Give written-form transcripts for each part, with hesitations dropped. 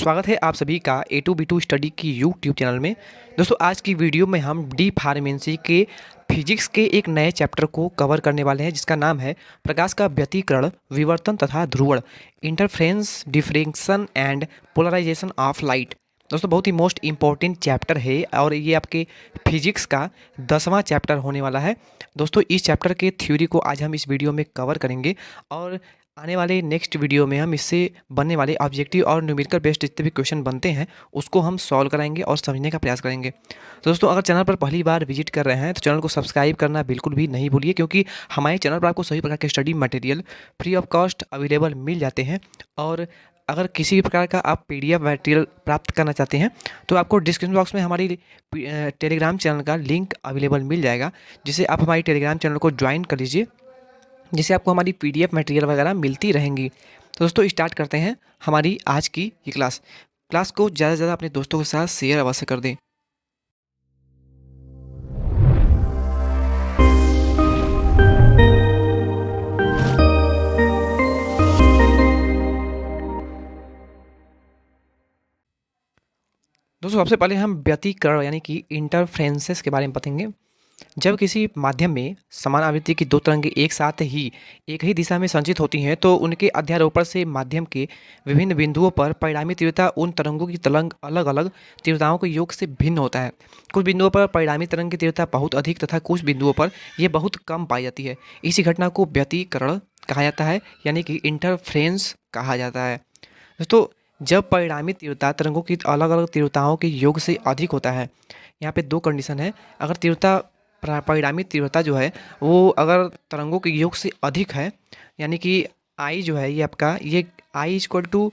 स्वागत है आप सभी का ए टू बी टू स्टडी की यूट्यूब चैनल में। दोस्तों आज की वीडियो में हम डी फार्मेसी के फिजिक्स के एक नए चैप्टर को कवर करने वाले हैं जिसका नाम है प्रकाश का व्यतिकरण, विवर्तन तथा ध्रुवण, interference, diffraction and polarisation of light. दोस्तों बहुत ही मोस्ट इम्पॉर्टेंट चैप्टर है और ये आपके फिजिक्स का 10वां चैप्टर होने वाला है। दोस्तों इस चैप्टर के थ्योरी को आज हम इस वीडियो में कवर करेंगे और आने वाले नेक्स्ट वीडियो में हम इससे बनने वाले ऑब्जेक्टिव और न्यूमेरिकल बेस्ड जितने भी क्वेश्चन बनते हैं उसको हम सॉल्व कराएंगे और समझने का प्रयास करेंगे। तो दोस्तों अगर चैनल पर पहली बार विजिट कर रहे हैं तो चैनल को सब्सक्राइब करना बिल्कुल भी नहीं भूलिए, क्योंकि हमारे चैनल पर आपको सभी प्रकार के study material free of cost available मिल जाते हैं। और अगर किसी भी प्रकार का आप PDF मटेरियल प्राप्त करना चाहते हैं तो आपको डिस्क्रिप्शन बॉक्स में हमारी टेलीग्राम चैनल का लिंक अवेलेबल मिल जाएगा, जिसे आप हमारी टेलीग्राम चैनल को ज्वाइन कर लीजिए, जिससे आपको हमारी PDF मटेरियल वगैरह मिलती रहेंगी। तो दोस्तों स्टार्ट करते हैं हमारी आज की ये क्लास को ज़्यादा से ज़्यादा अपने दोस्तों के साथ शेयर अवश्य कर दें। दोस्तों सबसे पहले हम व्यतिकरण यानी कि इंटरफ्रेंसेस के बारे में बताएंगे। जब किसी माध्यम में समान आवृत्ति की दो तरंगें एक साथ ही एक ही दिशा में संचित होती हैं तो उनके अध्यारोपण से माध्यम के विभिन्न बिंदुओं पर परिणामी तीव्रता उन तरंगों की अलग अलग तीव्रताओं के योग से भिन्न होता है। कुछ बिंदुओं पर परिणामी तरंग की तीव्रता बहुत अधिक तथा कुछ बिंदुओं पर यह बहुत कम पाई जाती है। इसी घटना को व्यतिकरण कहा जाता है यानी कि इंटरफ्रेंस कहा जाता है। दोस्तों जब परिणामी तीव्रता तरंगों की अलग अलग तीव्रताओं के योग से अधिक होता है, यहाँ पे दो कंडीशन है। अगर तीव्रता परिणामी तीव्रता जो है वो अगर तरंगों के योग से अधिक है, यानी कि आई जो है ये आपका ये I equal to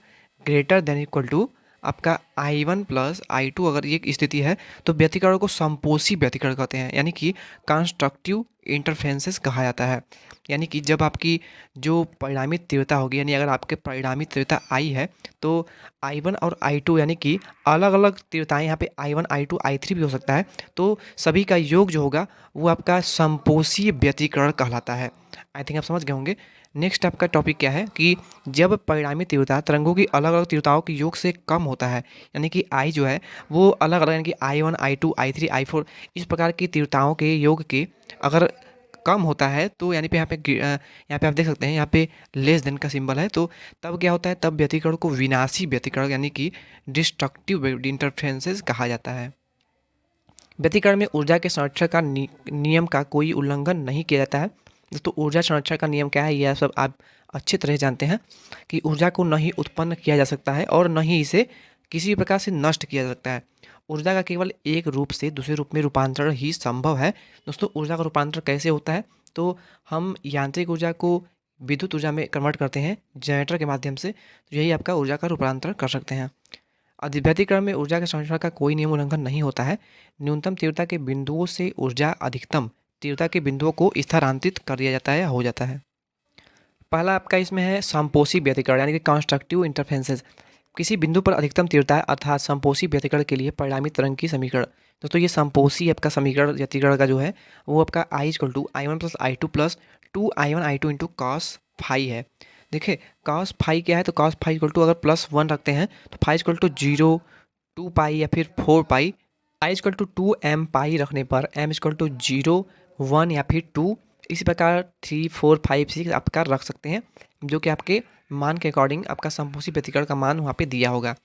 greater than equal to आपका I1 प्लस I2 अगर ये स्थिति है तो व्यतिकरण को संपोषी व्यतिकरण कहते हैं, यानी कि कंस्ट्रक्टिव इंटरफेरेंसेस कहा जाता है। यानी कि जब आपकी जो परिणामी तीव्रता होगी, यानी अगर आपके परिणामी तीव्रता I है तो I1 और I2 यानी कि अलग अलग तीव्रताएं, यहाँ पे I1 I2 I3 भी हो सकता है, तो सभी का योग जो होगा वो आपका संपोषी व्यतिकरण कहलाता है। आई थिंक आप समझ गए होंगे। नेक्स्ट आपका टॉपिक क्या है कि जब परिणामी तीव्रता तरंगों की अलग अलग तीव्रताओं के योग से कम होता है, यानी कि I जो है वो अलग अलग यानी कि I1 I2 I3 I4 इस प्रकार की तीव्रताओं के योग के अगर कम होता है तो यानी पे यहाँ पे आप देख सकते हैं यहाँ पे लेस देन का सिंबल है, तो तब क्या होता है, तब व्यतिकरण को विनाशी व्यतिकरण यानी कि डिस्ट्रक्टिव इंटरफेरेंसेस कहा जाता है। व्यतिकरण में ऊर्जा के संरक्षण का नियम का कोई उल्लंघन नहीं किया जाता है। दोस्तों ऊर्जा संरक्षण का नियम क्या है यह सब आप अच्छी तरह जानते हैं कि ऊर्जा को न ही उत्पन्न किया जा सकता है और न ही इसे किसी भी प्रकार से नष्ट किया जा सकता है। ऊर्जा का केवल एक रूप से दूसरे रूप में रूपांतरण ही संभव है। दोस्तों ऊर्जा का रूपांतरण कैसे होता है, तो हम यांत्रिक ऊर्जा को विद्युत ऊर्जा में कन्वर्ट करते हैं जनरेटर के माध्यम से, तो यही आपका ऊर्जा का रूपांतरण कर सकते हैं। व्यतिकरण में ऊर्जा के संरक्षण का कोई नियम उल्लंघन नहीं होता है। न्यूनतम तीव्रता के बिंदुओं से ऊर्जा अधिकतम तीव्रता के बिंदुओं को स्थानांतरित कर दिया जाता है या हो जाता है। पहला आपका इसमें है संपोषी व्यतिकरण यानी कि कंस्ट्रक्टिव इंटरफेरेंसेस। किसी बिंदु पर अधिकतम तीव्रता अर्थात संपोषी व्यतिकरण के लिए परिणामी तरंग की समीकरण। दोस्तों ये संपोषी आपका समीकरण व्यतिकरण का जो है वो आपका I equal to I1 plus I2 plus 2I1 I2 into cos phi है। देखिए कॉस फाई क्या है, तो कॉस फाई इक्वल टू अगर +1 रखते हैं तो फाई इक्वल टू 0, 2 पाई या फिर 4 पाई, आई इक्वल टू 2m पाई रखने पर m इक्वल टू 0, 1 या फिर 2, इसी प्रकार 3, 4, 5, 6 आपका रख सकते हैं, जो कि आपके मान के अकॉर्डिंग आपका संपोषी व्यतिकरण का मान वहाँ पे दिया होगा।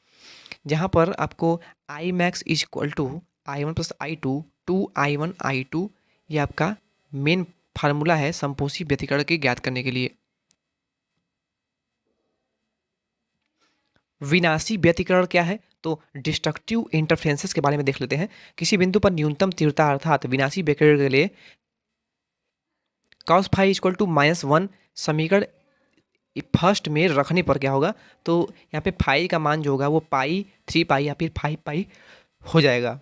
जहाँ पर आपको I max is equal to I1 plus I2 2I1 I2 ये आपका मेन फार्मूला है संपोषी व्यतिकरण के ज्ञात करने के लिए। विनाशी व्यतिकरण क्या है, तो डिस्ट्रक्टिव इंटरफेरेंसेस के बारे में देख लेते हैं। किसी बिंदु पर न्यूनतम तीव्रता अर्थात विनाशी व्यतिकरण के लिए कॉस फाई इक्वल टू -1 समीकरण फर्स्ट में रखने पर क्या होगा, तो यहाँ पे फाई का मान जो होगा वो पाई, 3 पाई या फिर 5 पाई हो जाएगा।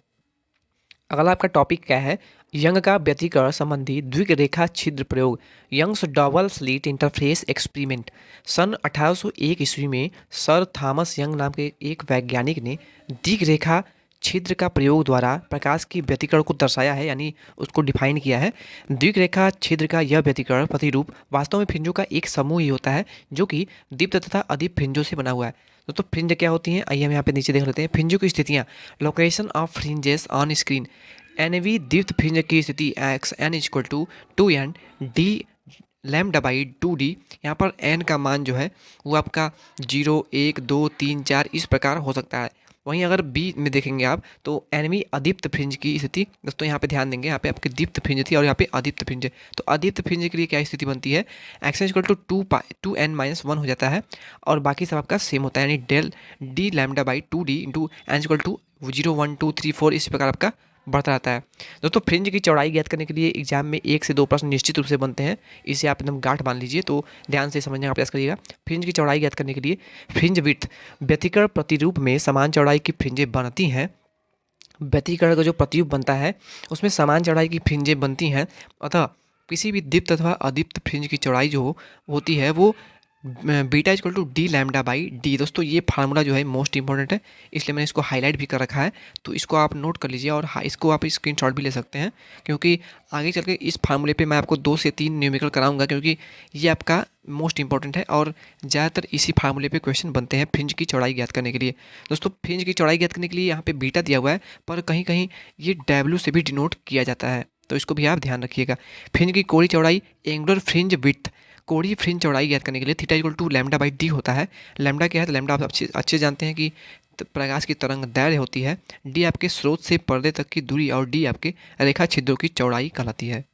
अगला आपका टॉपिक क्या है, यंग का व्यतिकरण संबंधी द्विरेखा छिद्र प्रयोग, Young's double slit interface experiment. सन 1801 ईस्वी में सर थॉमस यंग नाम के एक वैज्ञानिक ने द्विरेखा छिद्र का प्रयोग द्वारा प्रकाश की व्यतिकरण को दर्शाया है, यानी उसको डिफाइन किया है। द्विरेखा छिद्र का यह व्यतिकरण प्रतिरूप वास्तव में फ्रिंजों का एक समूह ही होता है जो कि दीप्त तथा अदीप्त फ्रिंजों से बना हुआ है। दोस्तों फ्रिंज क्या होती हैं, आइए हम यहाँ पे नीचे देख लेते हैं। फ्रिंजों की स्थितियाँ, location of fringes on screen. एनवी दीप्त फ्रिंज की स्थिति X N equal to 2n D lambda by 2d। यहाँ पर n का मान जो है वो आपका 0 1 2 3 4 इस प्रकार हो सकता है। वहीं अगर बी में देखेंगे आप तो एनवी अदीप्त फ्रिंज की स्थिति, दोस्तों यहाँ पे ध्यान देंगे, यहाँ पे आपकी दीप्त फ्रिंज थी और यहाँ पे अदीप्त फ्रिंज है। तो अदीप्त फ्रिंज के लिए क्या स्थिति बनती है, एक्स इक्वल टू 2n-1 हो जाता है और बाकी सब आपका सेम होता है, यानी del D lambda by 2d into N equal to 0 1 2 3 4 इस प्रकार आपका बढ़ता रहता है। दोस्तों फ्रिंज की चौड़ाई ज्ञात करने के लिए एग्जाम में 1 से 2 प्रश्न निश्चित रूप से बनते हैं, इसे आप एकदम गांठ मान लीजिए, तो ध्यान से समझने का प्रयास करिएगा। फ्रिंज की चौड़ाई ज्ञात करने के लिए फ्रिंज विड्थ, व्यतिकरण प्रतिरूप में समान चौड़ाई की फ्रिंजें बनती हैं। व्यतिकरण का जो प्रतिरूप बनता है उसमें समान चौड़ाई की फ्रिंजें बनती हैं, अतः किसी भी दीप्त अथवा अदीप्त फ्रिंज की चौड़ाई जो होती है वो beta equal to D lambda by D. दोस्तों ये फार्मूला जो है मोस्ट इंपॉर्टेंट है, इसलिए मैंने इसको हाईलाइट भी कर रखा है, तो इसको आप नोट कर लीजिए और इसको आप स्क्रीनशॉट भी ले सकते हैं, क्योंकि आगे चल के इस फार्मूले पे मैं आपको 2 से 3 न्यूमेरिकल कराऊंगा, क्योंकि ये आपका मोस्ट इंपॉर्टेंट है और ज़्यादातर इसी फार्मूले पे क्वेश्चन बनते हैं फ्रिंज की चौड़ाई ज्ञात करने के लिए। दोस्तों फ्रिंज की चौड़ाई ज्ञात करने के लिए यहाँ पे बीटा दिया हुआ है, पर कहीं कहीं ये डब्ल्यू से भी डिनोट किया जाता है, तो इसको भी आप ध्यान रखिएगा। फ्रिंज की कोड़ी चौड़ाई, एंगुलर फ्रिंज विड्थ, कोड़ी फ्रिंज चौड़ाई ज्ञात करने के लिए theta equal to lambda by D होता है। लैम्डा क्या है, तो लैम्डा आप अच्छे जानते हैं कि प्रकाश की तरंग दैर्घ्य होती है। डी आपके स्रोत से पर्दे तक की दूरी और डी आपके रेखा छिद्रों की चौड़ाई कहलाती है।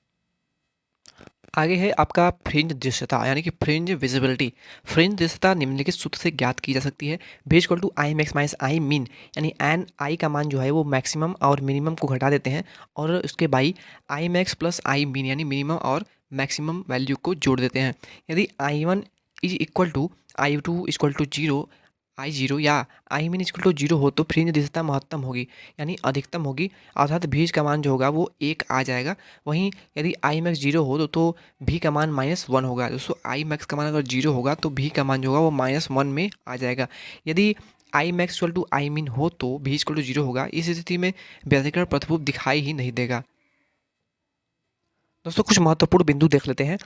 आगे है आपका फ्रिंज दृश्यता, यानी कि फ्रिंज विजिबिलिटी। फ्रिंज दृश्यता निम्नलिखित सूत्र से ज्ञात की जा सकती है। v equal to I max minus I min, यानी एन आई का मान जो है वो मैक्सिमम और मिनिमम को घटा देते हैं और उसके by I max plus I min यानी मिनिमम और मैक्सिमम वैल्यू को जोड़ देते हैं। यदि i1 is equal to i2 equal to 0, i0 या आई मीन इक्वल टू 0 हो तो फ्रिंज दृश्यता महत्तम होगी, यानी अधिकतम होगी, अर्थात भीज का मान जो होगा वो 1 आ जाएगा। वहीं यदि आई मैक्स 0 हो तो भी का मान -1 होगा। दोस्तों आई मैक्स का मान अगर 0 होगा तो भी का मान जो होगा वो -1 में आ जाएगा। यदि I max equal to I min हो तो भी इक्वल टू 0 होगा। इस स्थिति में व्यतिकरण प्रतिरूप दिखाई ही नहीं देगा। दोस्तों कुछ महत्वपूर्ण बिंदु देख लेते हैं।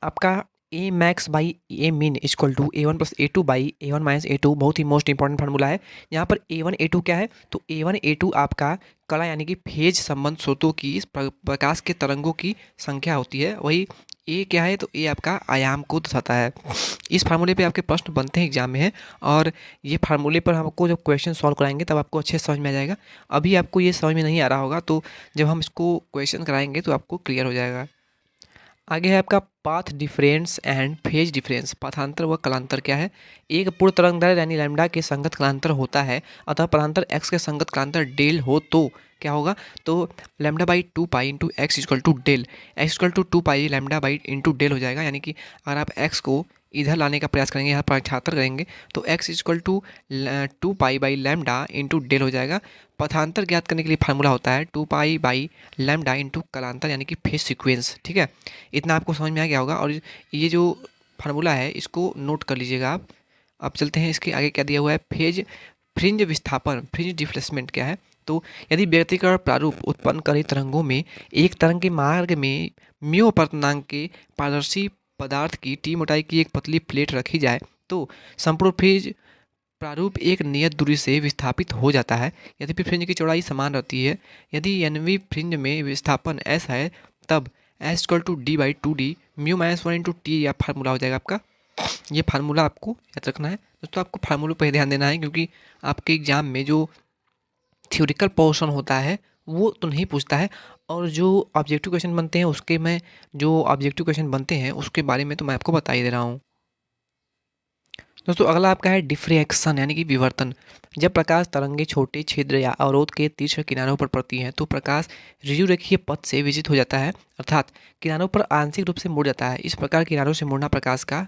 आपका A max by A mean equal to A one plus A two by A one minus A two, बहुत ही मोस्ट इंपॉर्टेंट फार्मूला है। यहाँ पर ए वन ए टू क्या है, तो ए वन ए टू आपका कला यानी कि फेज संबंध स्रोतों की प्रकाश के तरंगों की संख्या होती है। वही ए क्या है, तो ए आपका आयाम को दर्शाता है। इस फार्मूले पे आपके प्रश्न बनते हैं एग्जाम में है, और ये फार्मूले पर आपको जब क्वेश्चन सॉल्व कराएंगे तब आपको अच्छे समझ में आ जाएगा। अभी आपको ये समझ में नहीं आ रहा होगा, तो जब हम इसको क्वेश्चन कराएंगे तो आपको क्लियर हो जाएगा। आगे है आपका path difference and phase difference. पथांतर व कलांतर क्या है, एक पूर्ण तरंगदैर्घ्य यानी लैम्डा के संगत कलांतर होता है, अतः पथांतर x के संगत कलांतर डेल हो तो क्या होगा, तो lambda by 2 pi into X equal to del, X equal to 2 pi lambda by into del हो जाएगा। यानी कि अगर आप x को इधर लाने का प्रयास करेंगे, यहाँ पर 78 करेंगे तो x equal to 2 pi by lambda into del हो जाएगा। पथांतर ज्ञात करने के लिए फार्मूला होता है 2 पाई बाई लैम्डा इंटू कलांतर यानी कि फेज सीक्वेंस। ठीक है, इतना आपको समझ में आ गया होगा, और ये जो फार्मूला है इसको नोट कर लीजिएगा आप। अब चलते हैं इसके आगे क्या दिया हुआ है, फ्रिंज विस्थापन, फ्रिंज डिफ्लेसमेंट क्या है, तो यदि व्यतिकरण प्रारूप उत्पन्न करे तरंगों में एक तरंग के मार्ग में म्यू अपर्तनांक के पारदर्शी पदार्थ की टी मोटाई की एक पतली प्लेट रखी जाए तो संपूर्ण फ्रिंज प्रारूप एक नियत दूरी से विस्थापित हो जाता है, यद्यपि फ्रिंज की चौड़ाई समान रहती है। यदि एनवी फ्रिंज में विस्थापन एस है तब S equal to D by 2d mu -1 into T या फार्मूला हो जाएगा आपका। ये फार्मूला आपको याद रखना है दोस्तों, आपको फार्मूले पर ध्यान देना है, क्योंकि आपके एग्जाम में जो थ्योरिकल पोर्शन होता है वो तो नहीं पूछता है, और जो ऑब्जेक्टिव क्वेश्चन बनते हैं उसके मैं जो ऑब्जेक्टिव क्वेश्चन बनते हैं उसके बारे में तो मैं आपको बता ही दे रहा हूँ। दोस्तों अगला आपका है डिफ्रैक्शन यानी कि विवर्तन। जब प्रकाश तरंगे छोटे छिद्र या अवरोध के तीक्ष्ण किनारों पर पड़ती हैं तो प्रकाश ऋजुरेखीय पथ से विजित हो जाता है, अर्थात किनारों पर आंशिक रूप से मुड़ जाता है। इस प्रकार किनारों से मुड़ना प्रकाश का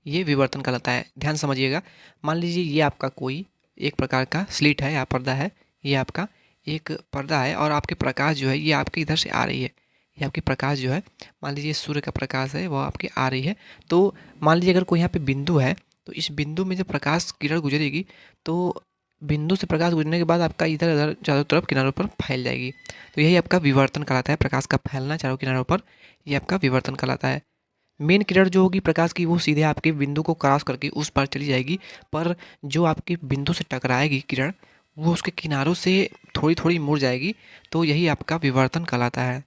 ये विवर्तन कहलाता है। ध्यान समझिएगा, मान लीजिए ये आपका कोई एक प्रकार का स्लिट है या पर्दा है, ये आपका एक पर्दा है और आपके प्रकाश जो है ये आपके इधर से आ रही है, ये आपकी प्रकाश जो है मान लीजिए सूर्य का प्रकाश है वो आपके आ रही है। तो मान लीजिए अगर कोई यहाँ पे बिंदु है तो इस बिंदु में जब प्रकाश किरण गुजरेगी तो बिंदु से प्रकाश गुजरने के बाद आपका इधर उधर चारों तरफ किनारों पर फैल जाएगी, तो यही आपका विवर्तन कहलाता है। प्रकाश का फैलना चारों किनारों पर, ये आपका विवर्तन कहलाता है। मेन किरण जो होगी प्रकाश की वो सीधे आपके बिंदु को क्रॉस करके उस पार चली जाएगी, पर जो आपके बिंदु से टकराएगी किरण वो उसके किनारों से थोड़ी थोड़ी मुड़ जाएगी, तो यही आपका विवर्तन कहलाता है।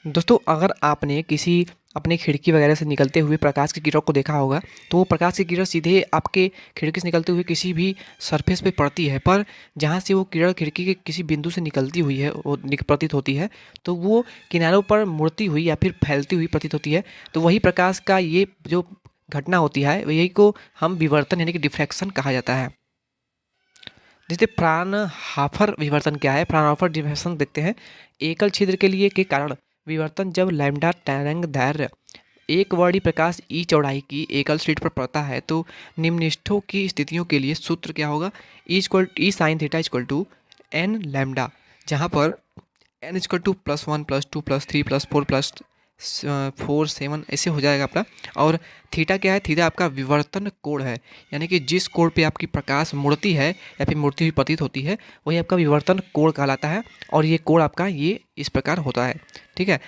दोस्तों अगर आपने किसी अपने खिड़की वगैरह से निकलते हुए प्रकाश की किरण को देखा होगा, तो वो प्रकाश की किरण सीधे आपके खिड़की से निकलते हुए किसी भी सरफेस पे पड़ती है, पर जहाँ से वो किरण खिड़की के किसी बिंदु से निकलती हुई है वो प्रतीत होती है, तो वो किनारों पर मुड़ती हुई या फिर फैलती हुई प्रतीत होती है। तो वही प्रकाश का ये जो घटना होती है यही को हम विवर्तन यानी कि डिफ्रैक्शन कहा जाता है। जैसे फ्राउनहोफर विवर्तन क्या है, फ्राउनहोफर डिफ्रैक्शन देखते हैं। एकल छिद्र के लिए के कारण विवर्तन जब लैम्डा तरंगदैर्घ्य एक वर्णी प्रकाश ई चौड़ाई की एकल स्लिट पर पड़ता है, तो निम्नलिखितों की स्थितियों के लिए सूत्र क्या होगा, e sine theta equal to n lambda, जहाँ पर एन इक्वल टू +1 +2 +3 +4 +4 7 ऐसे हो जाएगा अपना। और थीटा क्या है, थीटा आपका विवर्तन कोण है, यानी कि जिस कोण पे आपकी प्रकाश मुड़ती है या फिर मुड़ती हुई प्रतीत होती है वही आपका विवर्तन कोण कहलाता है। और ये कोण आपका ये इस प्रकार होता है, ठीक है।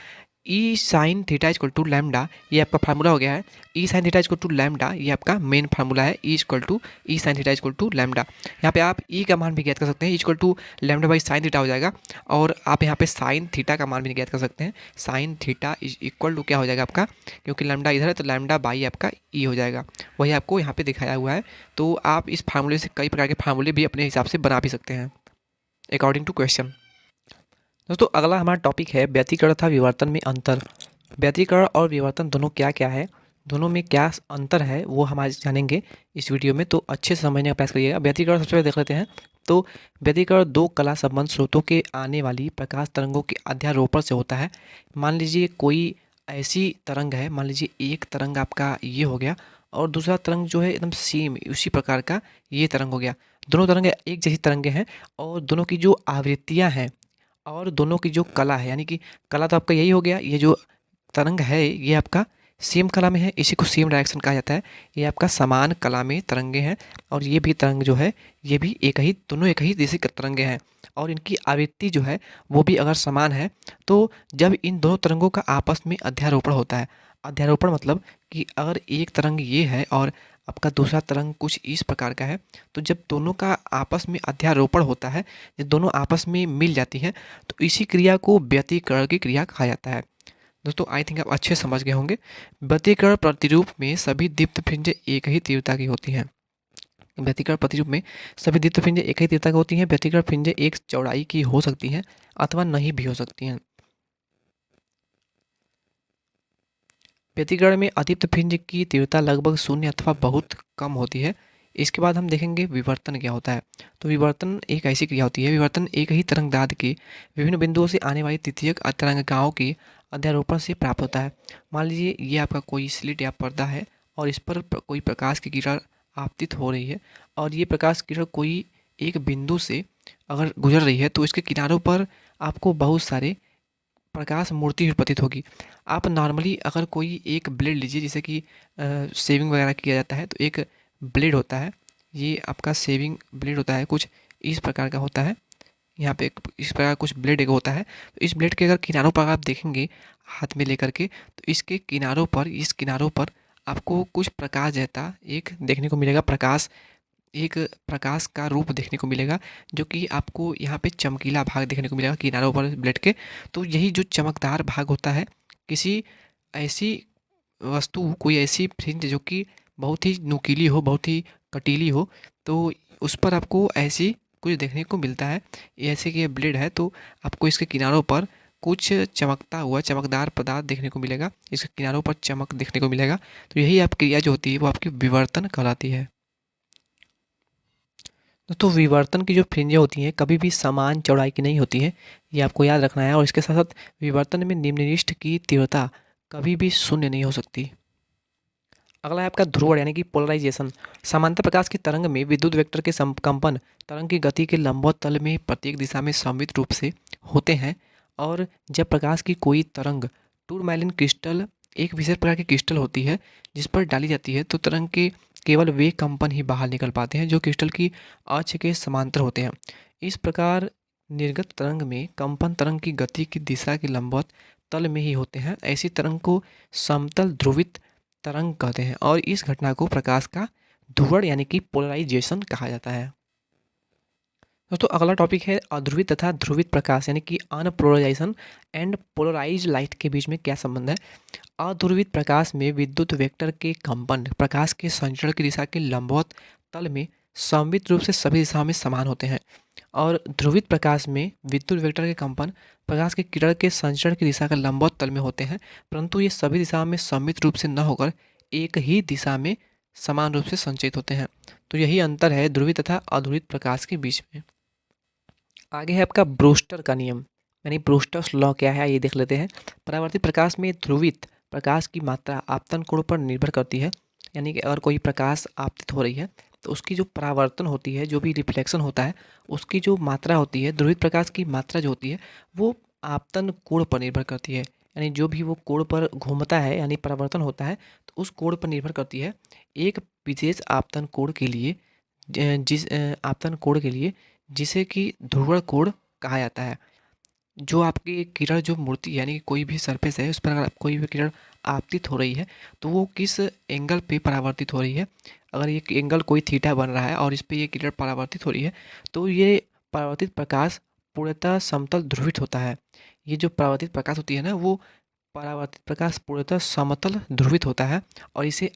E sine theta equal to lambda ये आपका फार्मूला हो गया है। E sine theta equal to lambda ये आपका मेन फार्मूला है, e equal to e sine theta equal to lambda. यहाँ पे आप ई का मान भी ज्ञात कर सकते हैं, equal to lambda by sine theta हो जाएगा। और आप यहाँ पे साइन थीटा का मान भी ज्ञात कर सकते हैं, साइन थीटा इक्वल टू क्या हो जाएगा आपका, क्योंकि लैम्डा इधर है तो लैम्डा बाई आपका ई हो जाएगा, वही आपको यहाँ पे दिखाया हुआ है। तो आप इस फार्मूले से कई प्रकार के फार्मूले भी अपने हिसाब से बना भी सकते हैं अकॉर्डिंग टू क्वेश्चन। दोस्तों अगला हमारा टॉपिक है व्यतिकरण तथा विवर्तन में अंतर। व्यतिकरण और विवर्तन दोनों क्या क्या है, दोनों में क्या अंतर है वो हम आज जानेंगे इस वीडियो में, तो अच्छे से समझने का प्रयास करिएगा। व्यतिकरण सबसे पहले देख लेते हैं। तो व्यतिकरण दो कला संबंध स्रोतों के आने वाली प्रकाश तरंगों के अध्यारोपण से होता है। मान लीजिए कोई ऐसी तरंग है, मान लीजिए एक तरंग आपका ये हो गया और दूसरा तरंग जो है एकदम सेम उसी प्रकार का ये तरंग हो गया। दोनों तरंगे एक जैसी तरंगे हैं और दोनों की जो आवृत्तियाँ हैं और दोनों की जो कला है, यानी कि कला तो आपका यही हो गया, ये जो तरंग है ये आपका सेम कला में है, इसी को सेम डायरेक्शन कहा जाता है। ये आपका समान कला में तरंगे हैं और ये भी तरंग जो है ये भी एक ही, दोनों एक ही जैसे तरंगे हैं और इनकी आवृत्ति जो है वो भी अगर समान है, तो जब इन दोनों तरंगों का आपस में अध्यारोपण होता है, अध्यारोपण मतलब कि अगर एक तरंग ये है और आपका दूसरा तरंग कुछ इस प्रकार का है, तो जब दोनों का आपस में अध्यारोपण होता है, जब दोनों आपस में मिल जाती है, तो इसी क्रिया को व्यतिकरण की क्रिया कहा जाता है। दोस्तों आई थिंक आप अच्छे समझ गए होंगे। व्यतिकरण प्रतिरूप में सभी दीप्त फ्रिंज एक ही तीव्रता की होती हैं। व्यतिकरण प्रतिरूप में सभी दीप्त फ्रिंज एक ही तीव्रता की होती हैं। व्यतिकरण फ्रिंज एक चौड़ाई की हो सकती हैं अथवा नहीं भी हो सकती हैं। व्यतिकरण में अदीप्त फ्रिंज की तीव्रता लगभग 0 अथवा बहुत कम होती है। इसके बाद हम देखेंगे विवर्तन क्या होता है। तो विवर्तन एक ऐसी क्रिया होती है, विवर्तन एक ही तरंगदार्घ्य के विभिन्न बिंदुओं से आने वाली तृतीयक तरंगिकाओं के अध्यारोपण से प्राप्त होता है। मान लीजिए ये आपका कोई स्लिट या पर्दा है और इस पर कोई प्रकाश की किरण आपतित हो रही है और ये प्रकाश किरण कोई एक बिंदु से अगर गुजर रही है, तो इसके किनारों पर आपको बहुत सारे प्रकाश मूर्ति हुई प्रतीत होगी। आप नॉर्मली अगर कोई एक ब्लेड लीजिए, जैसे कि शेविंग वगैरह किया जाता है, तो एक ब्लेड होता है, ये आपका शेविंग ब्लेड होता है, कुछ इस प्रकार का होता है। यहाँ पे इस प्रकार कुछ ब्लेड एक होता है, तो इस ब्लेड के अगर किनारों पर आप देखेंगे हाथ में लेकर के, तो इसके किनारों पर, इस किनारों पर आपको कुछ प्रकाश जैसा एक देखने को मिलेगा, प्रकाश, एक प्रकाश का रूप देखने को मिलेगा, जो कि आपको यहाँ पे चमकीला भाग देखने को मिलेगा किनारों पर ब्लेड के। तो यही जो चमकदार भाग होता है किसी ऐसी वस्तु, कोई ऐसी फ्रिंज जो कि बहुत ही नुकीली हो, बहुत ही कटीली हो, तो उस पर आपको ऐसी कुछ देखने को मिलता है। ऐसे कि ये ब्लेड है तो आपको इसके किनारों पर कुछ चमकता हुआ चमकदार पदार्थ देखने को मिलेगा, इसके किनारों पर चमक देखने को मिलेगा। तो यही आप क्रिया जो होती है वो आपकी विवर्तन कहलाती है। तो विवर्तन की जो फ्रिंजें होती हैं कभी भी समान चौड़ाई की नहीं होती हैं, ये आपको याद रखना है। और इसके साथ साथ विवर्तन में निम्नलिखित की तीव्रता कभी भी शून्य नहीं हो सकती। अगला है आपका ध्रुवण यानी कि पोलराइजेशन। समांतर प्रकाश की तरंग में विद्युत वेक्टर के कंपन तरंग की गति के लंबवत तल में प्रत्येक दिशा में सममित रूप से होते हैं। और जब प्रकाश की कोई तरंग टूरमैलिन क्रिस्टल, एक विशेष प्रकार की क्रिस्टल होती है जिस पर डाली जाती है, तो तरंग के केवल वे कंपन ही बाहर निकल पाते हैं जो क्रिस्टल की अक्ष के समांतर होते हैं। इस प्रकार निर्गत तरंग में कंपन तरंग की गति की दिशा के लंबवत तल में ही होते हैं, ऐसी तरंग को समतल ध्रुवित तरंग कहते हैं और इस घटना को प्रकाश का ध्रुवण यानी कि पोलराइजेशन कहा जाता है। दोस्तों अगला टॉपिक है अध्रुवित तथा ध्रुवित प्रकाश यानी कि अनपोलराइजेशन एंड पोलराइज लाइट के बीच में क्या संबंध है। अध्रुवित प्रकाश में विद्युत वेक्टर के कंपन प्रकाश के संचरण की दिशा के लंबवत तल में सममित रूप से सभी दिशाओं में समान होते हैं और ध्रुवित प्रकाश में विद्युत वेक्टर के कंपन प्रकाश के किरण के संचरण की दिशा के लंबवत तल में होते हैं, परंतु ये सभी दिशाओं में सममित रूप से न होकर एक ही दिशा में समान रूप से संचित होते हैं। तो यही अंतर है ध्रुवित तथा अध्रुवित प्रकाश के बीच में। आगे है आपका ब्रूस्टर का नियम यानी ब्रूस्टर्स लॉ क्या है ये देख लेते हैं। परावर्तित प्रकाश में ध्रुवित प्रकाश की मात्रा आपतन कोण पर निर्भर करती है, यानी कि अगर कोई प्रकाश आपतित हो रही है तो उसकी जो परावर्तन होती है, जो भी रिफ्लेक्शन होता है, उसकी जो मात्रा होती है, ध्रुवित प्रकाश की मात्रा जो होती है वो आपतन कोण पर निर्भर करती है, यानी जो भी वो कोण पर घूमता है यानी परावर्तन होता है तो उस कोण पर निर्भर करती है। एक विशेष आपतन कोण के लिए आपतन कोण के लिए जिसे कि ध्रुवण कोण कहा जाता है। जो आपकी किरण जो मूर्ति यानी कि कोई भी सरफेस है उस पर अगर कोई भी किरण आपतित हो रही है तो वो किस एंगल पे परावर्तित हो रही है। अगर ये एंगल कोई थीटा बन रहा है और इस पे ये किरण परावर्तित हो रही है तो ये परावर्तित प्रकाश पूर्णतः समतल ध्रुवित होता है। ये जो परावर्तित प्रकाश होती है ना वो परावर्तित प्रकाश पूर्णतः समतल ध्रुवित होता है और इसे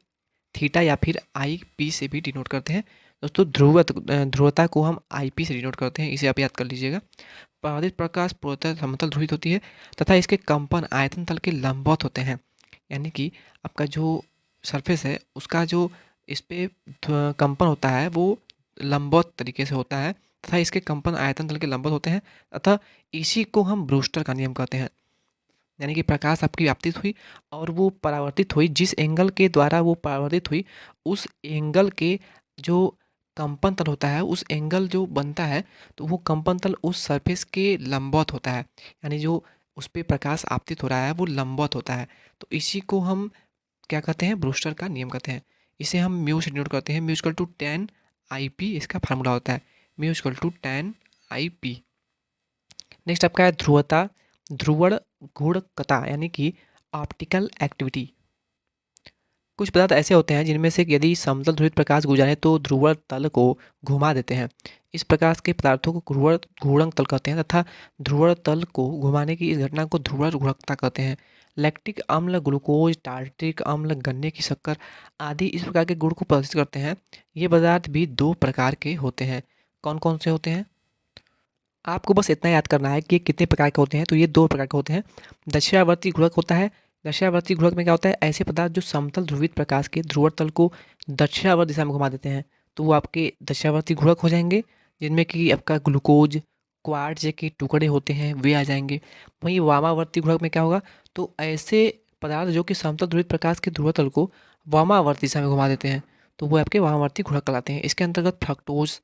थीटा या फिर आई पी से भी डिनोट करते हैं। दोस्तों ध्रुवता को हम आई पी से डिनोट करते हैं, इसे आप याद कर लीजिएगा। परावर्तित प्रकाश पूर्णतः समतल ध्रुवित होती है तथा इसके कंपन आयतन तल के लंबवत होते हैं, यानी कि आपका जो सरफेस है उसका जो इस पे कंपन होता है वो लंबवत तरीके से होता है तथा इसके कंपन आयतन तल के लंबवत होते हैं तथा इसी को हम ब्रूस्टर का नियम कहते हैं। यानी कि प्रकाश आपकी आपतित हुई और वो परावर्तित हुई, जिस एंगल के द्वारा वो परावर्तित हुई उस एंगल के जो कंपन तल होता है, उस एंगल जो बनता है तो वो कंपन तल उस सरफेस के लंबवत होता है, यानी जो उस पे प्रकाश आपतित हो रहा है वो लंबवत होता है। तो इसी को हम क्या कहते हैं, ब्रूस्टर का नियम कहते हैं। इसे हम म्यू से डिनोट करते हैं, mu equal to tan IP इसका फार्मूला होता है, mu equal to tan IP। Next आपका है ध्रुवता ध्रुवण गुणकता यानी कि ऑप्टिकल एक्टिविटी। कुछ पदार्थ ऐसे होते हैं जिनमें से यदि समतल ध्रुवित प्रकाश गुजरे तो ध्रुवण तल को घुमा देते हैं। इस प्रकार के पदार्थों को ध्रुवण घूर्णक तल कहते हैं तथा ध्रुवण तल को घुमाने की इस घटना को ध्रुवण गुणकता कहते हैं। लैक्टिक अम्ल, ग्लूकोज, टार्ट्रिक अम्ल, गन्ने की शक्कर आदि इस प्रकार के गुण को प्रदर्शित करते हैं। ये पदार्थ भी दो प्रकार के होते हैं। कौन कौन से होते हैं, आपको बस इतना याद करना है कि कितने प्रकार के होते हैं। तो ये दो प्रकार के होते हैं। दक्षिणावर्ती घुड़क होता है। दक्षिणावर्ती घुड़क में क्या होता है, ऐसे पदार्थ जो समतल ध्रुवित प्रकाश के ध्रुवण तल को दक्षिणावर्त दिशा में घुमा देते हैं तो वो आपके दक्षिणावर्ती घुड़क हो जाएंगे, जिनमें कि आपका ग्लूकोज, क्वार्ट्ज के टुकड़े होते हैं वे आ जाएंगे। वहीं वामावर्ती घुड़क में क्या होगा, तो ऐसे पदार्थ जो कि समतल ध्रुवित प्रकाश के ध्रुव तल को वामावर्त दिशा में घुमा देते हैं तो वो आपके वामावर्ती घुड़क कहलाते हैं। इसके अंतर्गत फ्रक्टोज,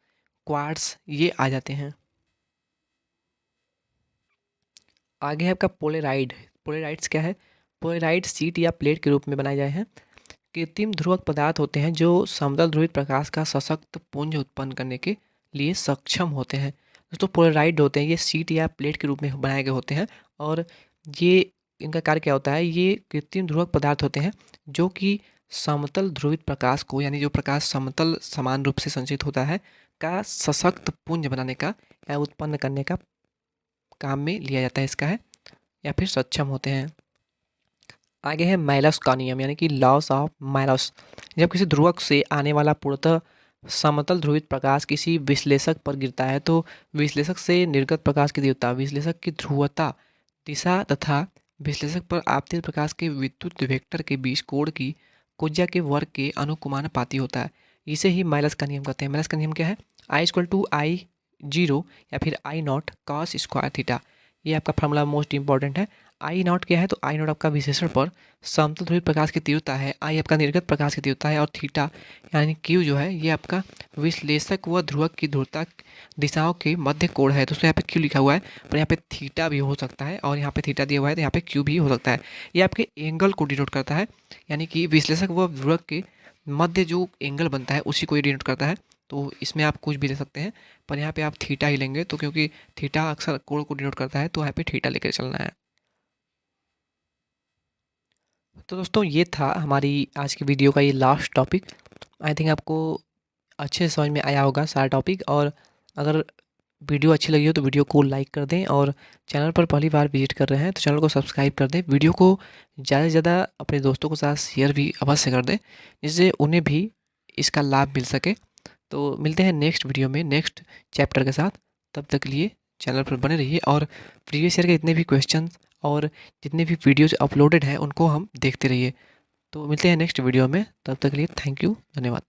क्वार्ट्ज ये आ जाते हैं। आगे है आपका पोलेराइड। पोलेराइड्स क्या है, पोलेराइड शीट या प्लेट के रूप में बनाए गए हैं। कृत्रिम ध्रुवक पदार्थ होते हैं जो समतल ध्रुवित प्रकाश का सशक्त पुंज उत्पन्न करने के लिए सक्षम होते हैं। दोस्तों पोलेराइड होते हैं ये शीट या प्लेट के रूप में बनाए गए होते हैं और ये इनका कार्य क्या होता है, ये कृत्रिम ध्रुवक पदार्थ होते हैं जो कि समतल ध्रुवित प्रकाश को, यानी जो प्रकाश समतल समान रूप से संचित होता है, का सशक्त पुंज बनाने का या उत्पन्न करने का काम में लिया जाता है इसका है, या फिर सक्षम होते हैं। आगे है मैलस का नियम यानी कि लॉस ऑफ मैलस। जब किसी ध्रुवक से आने वाला पूर्णतः समतल ध्रुवित प्रकाश किसी विश्लेषक पर गिरता है तो विश्लेषक से निर्गत प्रकाश की तीव्रता, विश्लेषक की ध्रुवता, दिशा तथा विश्लेषक पर आपतित प्रकाश के विद्युत वेक्टर के बीच कोण की कोज्या के वर्ग के अनुकुमानुपाती होता है। इसे ही मैलस का नियम कहते हैं। मैलस का नियम क्या है, आई इक्वल टू आई जीरो या फिर आई नॉट कॉस स्क्वायर थीटा। ये आपका फार्मूला मोस्ट इंपॉर्टेंट है। आई नॉट क्या है, तो आई नॉट आपका विश्लेषण पर समतल ध्रुवित प्रकाश की तीव्रता है, आई आपका निर्गत प्रकाश की तीव्रता है और थीटा यानी क्यू जो है ये आपका विश्लेषक व ध्रुवक की ध्रुवता दिशाओं के मध्य कोण है। दोस्तों यहाँ पे क्यू लिखा हुआ है पर यहाँ पे थीटा भी हो सकता है और यहाँ पे थीटा दिया हुआ है तो यहाँ पे क्यू भी हो सकता है। ये आपके एंगल को डिनोट करता है, यानी कि विश्लेषक व ध्रुवक के मध्य जो एंगल बनता है उसी को ये डिनोट करता है। तो इसमें आप कुछ भी ले सकते हैं पर यहाँ पे आप थीटा ही लेंगे, तो क्योंकि थीटा अक्सर कोण को डिनोट करता है तो यहाँ पे थीटा लेकर चलना है। तो दोस्तों ये था हमारी आज की वीडियो का ये लास्ट टॉपिक। आई थिंक आपको अच्छे से समझ में आया होगा सारा टॉपिक। और अगर वीडियो अच्छी लगी हो तो वीडियो को लाइक कर दें, और चैनल पर पहली बार विजिट कर रहे हैं तो चैनल को सब्सक्राइब कर दें। वीडियो को ज़्यादा से ज़्यादा अपने दोस्तों के साथ शेयर भी अवश्य कर दें, जिससे उन्हें भी इसका लाभ मिल सके। तो मिलते हैं नेक्स्ट वीडियो में नेक्स्ट चैप्टर के साथ। तब तक के लिए चैनल पर बने रहिए, और प्रीवियस ईयर के जितने भी क्वेश्चन और जितने भी वीडियोज अपलोडेड हैं उनको हम देखते रहिए। तो मिलते हैं नेक्स्ट वीडियो में, तब तक के लिए थैंक यू, धन्यवाद।